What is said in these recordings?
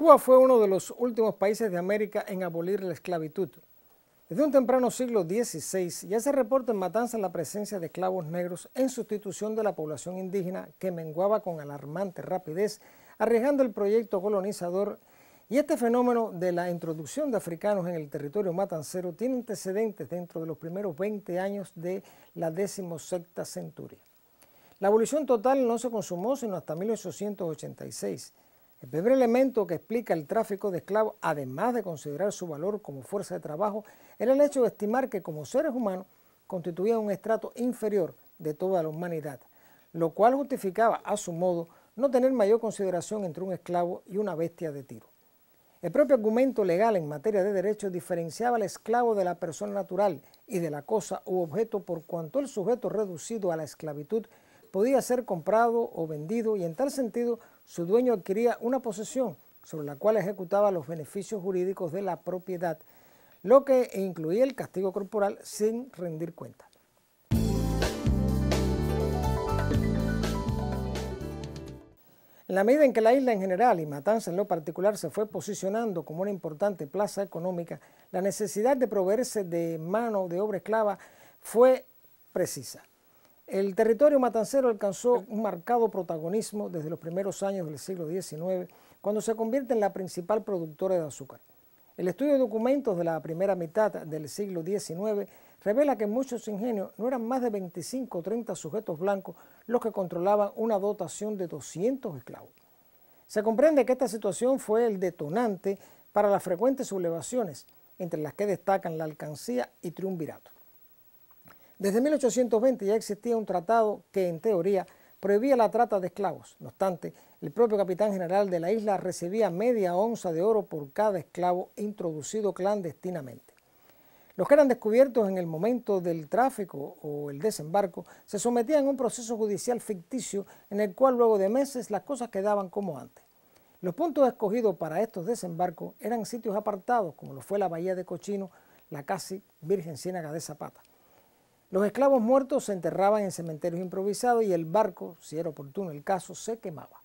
Cuba fue uno de los últimos países de América en abolir la esclavitud. Desde un temprano siglo XVI ya se reporta en Matanzas la presencia de esclavos negros en sustitución de la población indígena que menguaba con alarmante rapidez, arriesgando el proyecto colonizador, y este fenómeno de la introducción de africanos en el territorio matancero tiene antecedentes dentro de los primeros 20 años de la 16ª centuria. La abolición total no se consumó sino hasta 1886. El primer elemento que explica el tráfico de esclavos, además de considerar su valor como fuerza de trabajo, era el hecho de estimar que como seres humanos constituían un estrato inferior de toda la humanidad, lo cual justificaba a su modo no tener mayor consideración entre un esclavo y una bestia de tiro. El propio argumento legal en materia de derechos diferenciaba al esclavo de la persona natural y de la cosa u objeto, por cuanto el sujeto reducido a la esclavitud podía ser comprado o vendido, y en tal sentido su dueño adquiría una posesión sobre la cual ejecutaba los beneficios jurídicos de la propiedad, lo que incluía el castigo corporal sin rendir cuenta. En la medida en que la isla en general y Matanzas en lo particular se fue posicionando como una importante plaza económica, la necesidad de proveerse de mano de obra esclava fue precisa. El territorio matancero alcanzó un marcado protagonismo desde los primeros años del siglo XIX, cuando se convierte en la principal productora de azúcar. El estudio de documentos de la primera mitad del siglo XIX revela que en muchos ingenios no eran más de 25 o 30 sujetos blancos los que controlaban una dotación de 200 esclavos. Se comprende que esta situación fue el detonante para las frecuentes sublevaciones, entre las que destacan la alcancía y triunvirato. Desde 1820 ya existía un tratado que, en teoría, prohibía la trata de esclavos. No obstante, el propio capitán general de la isla recibía media onza de oro por cada esclavo introducido clandestinamente. Los que eran descubiertos en el momento del tráfico o el desembarco se sometían a un proceso judicial ficticio en el cual luego de meses las cosas quedaban como antes. Los puntos escogidos para estos desembarcos eran sitios apartados, como lo fue la Bahía de Cochino, la casi virgen ciénaga de Zapata. Los esclavos muertos se enterraban en cementerios improvisados y el barco, si era oportuno el caso, se quemaba.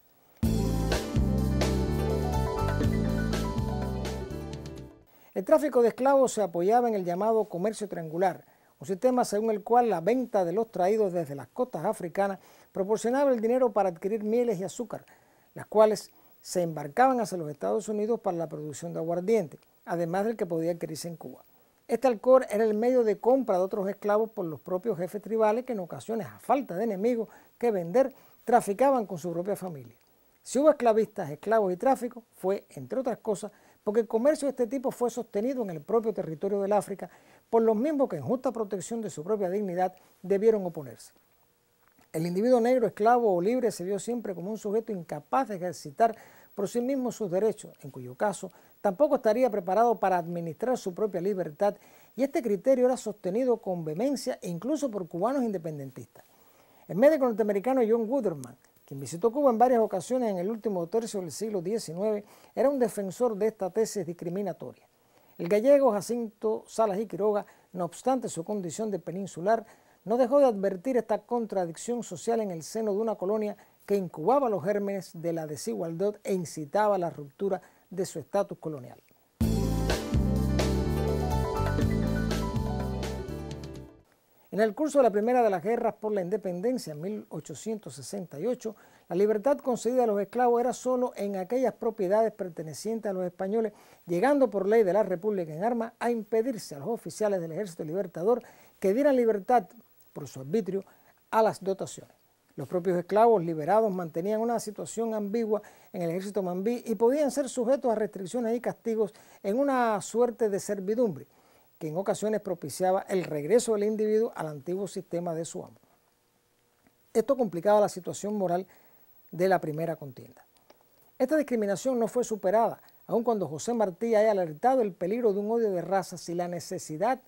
El tráfico de esclavos se apoyaba en el llamado comercio triangular, un sistema según el cual la venta de los traídos desde las costas africanas proporcionaba el dinero para adquirir mieles y azúcar, las cuales se embarcaban hacia los Estados Unidos para la producción de aguardiente, además del que podía adquirirse en Cuba. Este alcohol era el medio de compra de otros esclavos por los propios jefes tribales que en ocasiones, a falta de enemigos que vender, traficaban con su propia familia. Si hubo esclavistas, esclavos y tráfico, fue, entre otras cosas, porque el comercio de este tipo fue sostenido en el propio territorio del África por los mismos que en justa protección de su propia dignidad debieron oponerse. El individuo negro, esclavo o libre se vio siempre como un sujeto incapaz de ejercitar por sí mismo sus derechos, en cuyo caso tampoco estaría preparado para administrar su propia libertad, y este criterio era sostenido con vehemencia e incluso por cubanos independentistas. El médico norteamericano John Wetherman, quien visitó Cuba en varias ocasiones en el último tercio del siglo XIX, era un defensor de esta tesis discriminatoria. El gallego Jacinto Salas y Quiroga, no obstante su condición de peninsular, no dejó de advertir esta contradicción social en el seno de una colonia que incubaba los gérmenes de la desigualdad e incitaba a la ruptura de su estatus colonial. En el curso de la primera de las guerras por la independencia en 1868, la libertad concedida a los esclavos era solo en aquellas propiedades pertenecientes a los españoles, llegando por ley de la República en armas a impedirse a los oficiales del Ejército Libertador que dieran libertad por su arbitrio a las dotaciones. Los propios esclavos liberados mantenían una situación ambigua en el ejército mambí y podían ser sujetos a restricciones y castigos en una suerte de servidumbre, que en ocasiones propiciaba el regreso del individuo al antiguo sistema de su amo. Esto complicaba la situación moral de la primera contienda. Esta discriminación no fue superada, aun cuando José Martí haya alertado el peligro de un odio de razas y la necesidad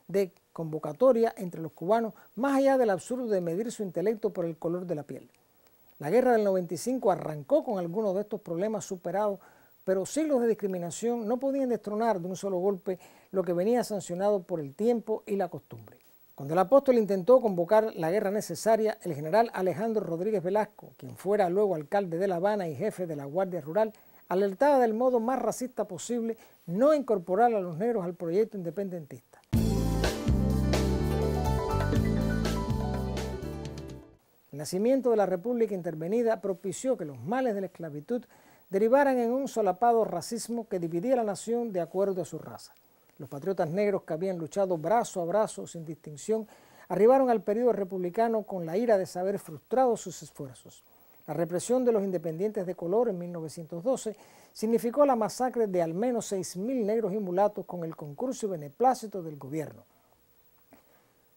de convocatoria entre los cubanos, más allá del absurdo de medir su intelecto por el color de la piel. La guerra del 95 arrancó con algunos de estos problemas superados, pero siglos de discriminación no podían destronar de un solo golpe lo que venía sancionado por el tiempo y la costumbre. Cuando el apóstol intentó convocar la guerra necesaria, el general Alejandro Rodríguez Velasco, quien fuera luego alcalde de La Habana y jefe de la Guardia Rural, alertaba del modo más racista posible no incorporar a los negros al proyecto independentista. El nacimiento de la República intervenida propició que los males de la esclavitud derivaran en un solapado racismo que dividía a la nación de acuerdo a su raza. Los patriotas negros que habían luchado brazo a brazo sin distinción arribaron al período republicano con la ira de saber frustrado sus esfuerzos. La represión de los independientes de color en 1912 significó la masacre de al menos 6.000 negros y mulatos con el concurso y beneplácito del gobierno.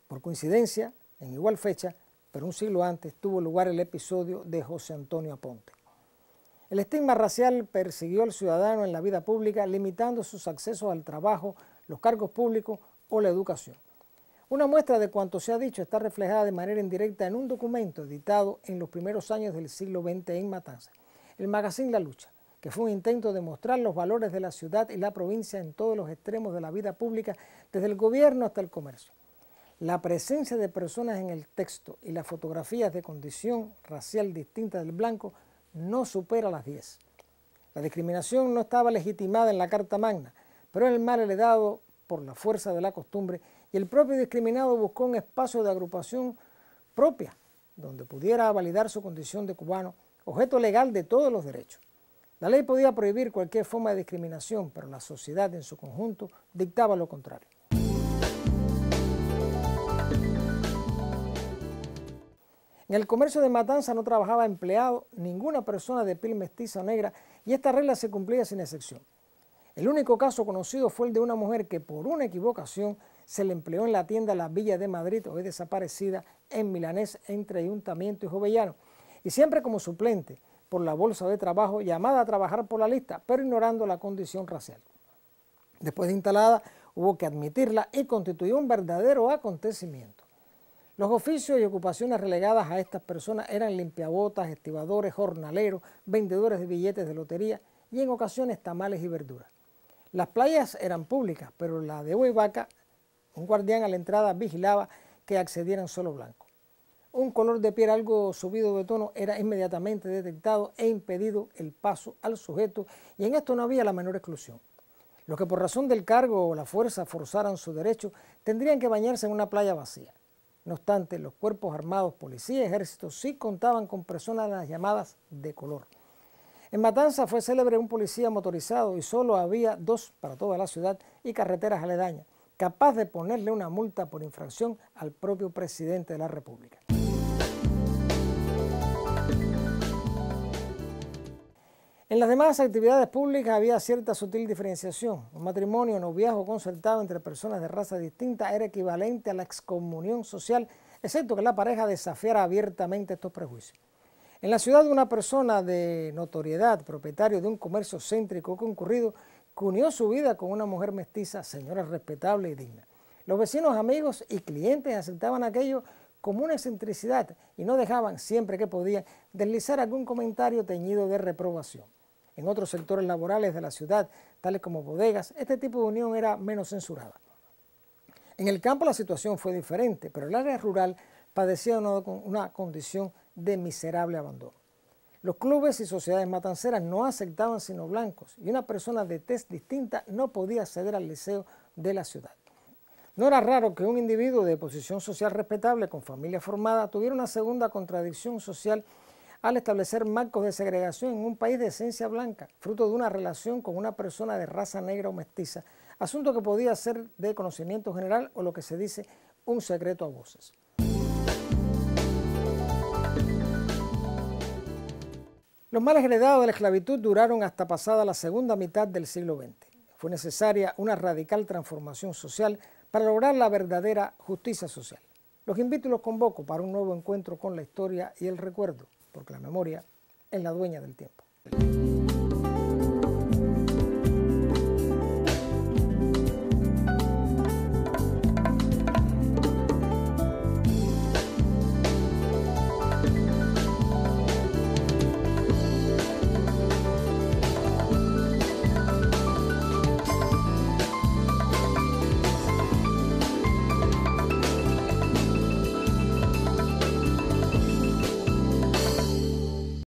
Por coincidencia, en igual fecha, pero un siglo antes, tuvo lugar el episodio de José Antonio Aponte. El estigma racial persiguió al ciudadano en la vida pública, limitando sus accesos al trabajo, los cargos públicos o la educación. Una muestra de cuanto se ha dicho está reflejada de manera indirecta en un documento editado en los primeros años del siglo XX en Matanzas, el magazine La Lucha, que fue un intento de mostrar los valores de la ciudad y la provincia en todos los extremos de la vida pública, desde el gobierno hasta el comercio. La presencia de personas en el texto y las fotografías de condición racial distinta del blanco no supera las 10. La discriminación no estaba legitimada en la Carta Magna, pero el mal heredado por la fuerza de la costumbre, y el propio discriminado buscó un espacio de agrupación propia, donde pudiera validar su condición de cubano, objeto legal de todos los derechos. La ley podía prohibir cualquier forma de discriminación, pero la sociedad en su conjunto dictaba lo contrario. En el comercio de Matanzas no trabajaba empleado ninguna persona de piel mestiza o negra y esta regla se cumplía sin excepción. El único caso conocido fue el de una mujer que por una equivocación se le empleó en la tienda La Villa de Madrid, hoy desaparecida, en Milanés entre Ayuntamiento y Jovellano, y siempre como suplente por la bolsa de trabajo, llamada a trabajar por la lista, pero ignorando la condición racial. Después de instalada, hubo que admitirla y constituyó un verdadero acontecimiento. Los oficios y ocupaciones relegadas a estas personas eran limpiabotas, estibadores, jornaleros, vendedores de billetes de lotería y en ocasiones tamales y verduras. Las playas eran públicas, pero la de Huayvaca, un guardián a la entrada vigilaba que accedieran solo blancos. Un color de piel algo subido de tono era inmediatamente detectado e impedido el paso al sujeto y en esto no había la menor exclusión. Los que por razón del cargo o la fuerza forzaran su derecho tendrían que bañarse en una playa vacía. No obstante, los cuerpos armados, policía y ejército sí contaban con personas las llamadas de color. En Matanzas fue célebre un policía motorizado y solo había 2 para toda la ciudad y carreteras aledañas, capaz de ponerle una multa por infracción al propio presidente de la República. En las demás actividades públicas había cierta sutil diferenciación. Un matrimonio o noviazgo concertado entre personas de raza distinta era equivalente a la excomunión social, excepto que la pareja desafiara abiertamente estos prejuicios. En la ciudad, una persona de notoriedad, propietario de un comercio céntrico concurrido, que unió su vida con una mujer mestiza, señora respetable y digna. Los vecinos, amigos y clientes aceptaban aquello como una excentricidad y no dejaban, siempre que podían, deslizar algún comentario teñido de reprobación. En otros sectores laborales de la ciudad, tales como bodegas, este tipo de unión era menos censurada. En el campo la situación fue diferente, pero el área rural padecía una condición de miserable abandono. Los clubes y sociedades matanceras no aceptaban sino blancos y una persona de tez distinta no podía acceder al liceo de la ciudad. No era raro que un individuo de posición social respetable con familia formada tuviera una segunda contradicción social al establecer marcos de segregación en un país de esencia blanca, fruto de una relación con una persona de raza negra o mestiza, asunto que podía ser de conocimiento general o lo que se dice un secreto a voces. Los males heredados de la esclavitud duraron hasta pasada la segunda mitad del siglo XX. Fue necesaria una radical transformación social para lograr la verdadera justicia social. Los invito y los convoco para un nuevo encuentro con la historia y el recuerdo, porque la memoria es la dueña del tiempo.